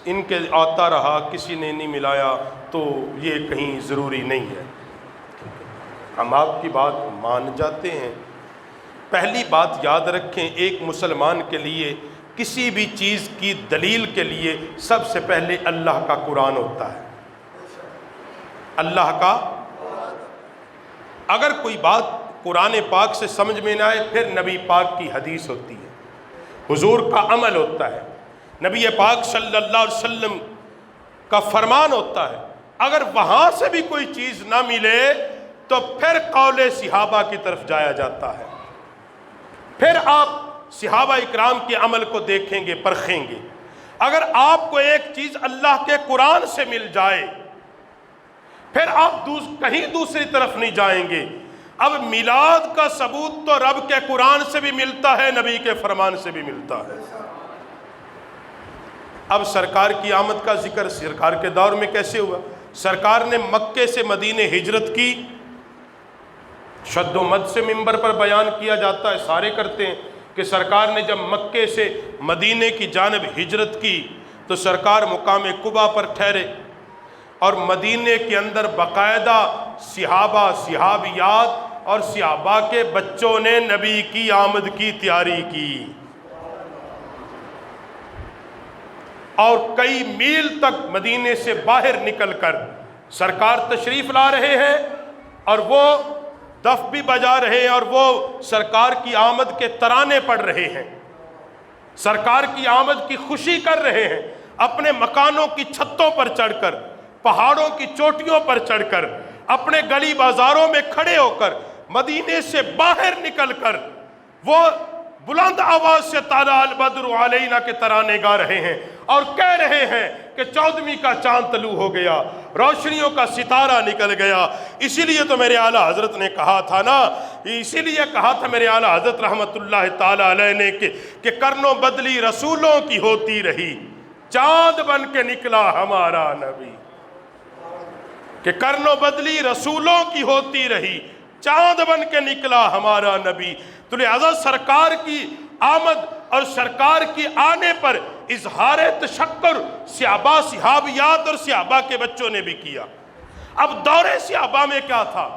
ان کے آتا رہا، کسی نے نہیں ملایا، تو یہ کہیں ضروری نہیں ہے۔ ہم آپ کی بات مان جاتے ہیں۔ پہلی بات یاد رکھیں، ایک مسلمان کے لیے کسی بھی چیز کی دلیل کے لیے سب سے پہلے اللہ کا قرآن ہوتا ہے۔ اللہ کا، اگر کوئی بات قرآن پاک سے سمجھ میں نہ آئے پھر نبی پاک کی حدیث ہوتی ہے، حضور کا عمل ہوتا ہے، نبی پاک صلی اللہ علیہ وسلم کا فرمان ہوتا ہے۔ اگر وہاں سے بھی کوئی چیز نہ ملے تو پھر قول صحابہ کی طرف جایا جاتا ہے۔ پھر آپ صحابہ اکرام کے عمل کو دیکھیں گے، پرکھیں گے۔ اگر آپ کو ایک چیز اللہ کے قرآن سے مل جائے پھر آپ کہیں دوسری طرف نہیں جائیں گے۔ اب میلاد کا ثبوت تو رب کے قرآن سے بھی ملتا ہے، نبی کے فرمان سے بھی ملتا ہے۔ اب سرکار کی آمد کا ذکر سرکار کے دور میں کیسے ہوا؟ سرکار نے مکے سے مدینے ہجرت کی، شد و مد سے منبر پر بیان کیا جاتا ہے، سارے کرتے ہیں کہ سرکار نے جب مکے سے مدینے کی جانب ہجرت کی تو سرکار مقام قبا پر ٹھہرے، اور مدینے کے اندر باقاعدہ صحابہ، صحابیات اور صحابہ کے بچوں نے نبی کی آمد کی تیاری کی، اور کئی میل تک مدینے سے باہر نکل کر سرکار تشریف لا رہے ہیں، اور وہ دف بھی بجا رہے ہیں، اور وہ سرکار کی آمد کے ترانے پڑھ رہے ہیں، سرکار کی آمد کی خوشی کر رہے ہیں، اپنے مکانوں کی چھتوں پر چڑھ کر، پہاڑوں کی چوٹیوں پر چڑھ کر، اپنے گلی بازاروں میں کھڑے ہو کر، مدینے سے باہر نکل کر وہ بلند آواز سے طلع البدر علینا کے ترانے گا رہے ہیں، اور کہہ رہے ہیں کہ 14ویں کا چاند طلوع ہو گیا، روشنیوں کا ستارہ نکل گیا۔ اسی لیے تو میرے اعلیٰ حضرت نے کہا تھا نا، اسی لیے کہا تھا میرے اعلیٰ حضرت رحمت اللہ تعالی علیہ نے کہ کرنو بدلی رسولوں کی ہوتی رہی، چاند بن کے نکلا ہمارا نبی، کہ کرنو بدلی رسولوں کی ہوتی رہی، چاند بن کے نکلا ہمارا نبی۔ تو لہذا سرکار کی آمد اور سرکار کی آنے پر اظہار تشکر صحابہ، صحابیات اور صحابہ کے بچوں نے بھی کیا۔ اب دور صحابہ میں کیا تھا؟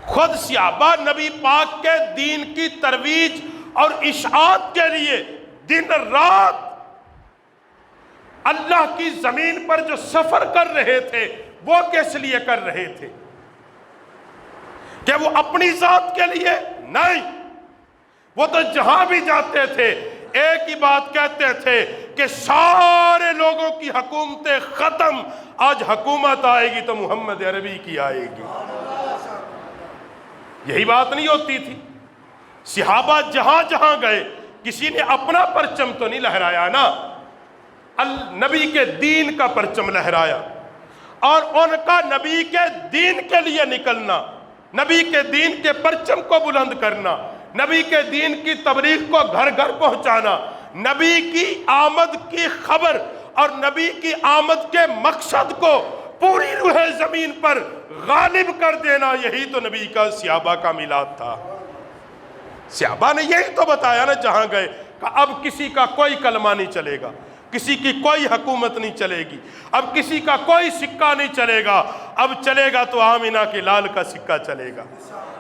خود صحابہ نبی پاک کے دین کی ترویج اور اشاعت کے لیے دن رات اللہ کی زمین پر جو سفر کر رہے تھے، وہ کس لیے کر رہے تھے؟ کہ وہ اپنی ذات کے لیے نہیں، وہ تو جہاں بھی جاتے تھے ایک ہی بات کہتے تھے کہ سارے لوگوں کی حکومتیں ختم، آج حکومت آئے گی تو محمد عربی کی آئے گی۔ یہی بات نہیں ہوتی تھی؟ صحابہ جہاں جہاں گئے کسی نے اپنا پرچم تو نہیں لہرایا نا، نبی کے دین کا پرچم لہرایا، اور ان کا نبی کے دین کے لیے نکلنا، نبی کے دین کے پرچم کو بلند کرنا، نبی کے دین کی تبلیغ کو گھر گھر پہنچانا، نبی کی آمد کی خبر اور نبی کی آمد کے مقصد کو پوری روح زمین پر غالب کر دینا، یہی تو نبی کا صحابہ کا میلاد تھا۔ صحابہ نے یہی تو بتایا نا جہاں گئے کہ اب کسی کا کوئی کلمہ نہیں چلے گا، کسی کی کوئی حکومت نہیں چلے گی، اب کسی کا کوئی سکہ نہیں چلے گا، اب چلے گا تو آمینہ کے لال کا سکہ چلے گا،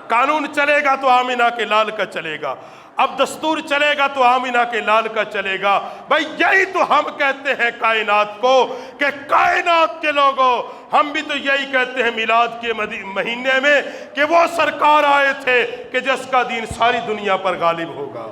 قانون چلے گا تو آمینہ کے لال کا چلے گا، اب دستور چلے گا تو آمینہ کے لال کا چلے گا۔ بھائی یہی تو ہم کہتے ہیں کائنات کو، کہ کائنات کے لوگوں ہم بھی تو یہی کہتے ہیں میلاد کے مہینے میں کہ وہ سرکار آئے تھے کہ جس کا دین ساری دنیا پر غالب ہوگا۔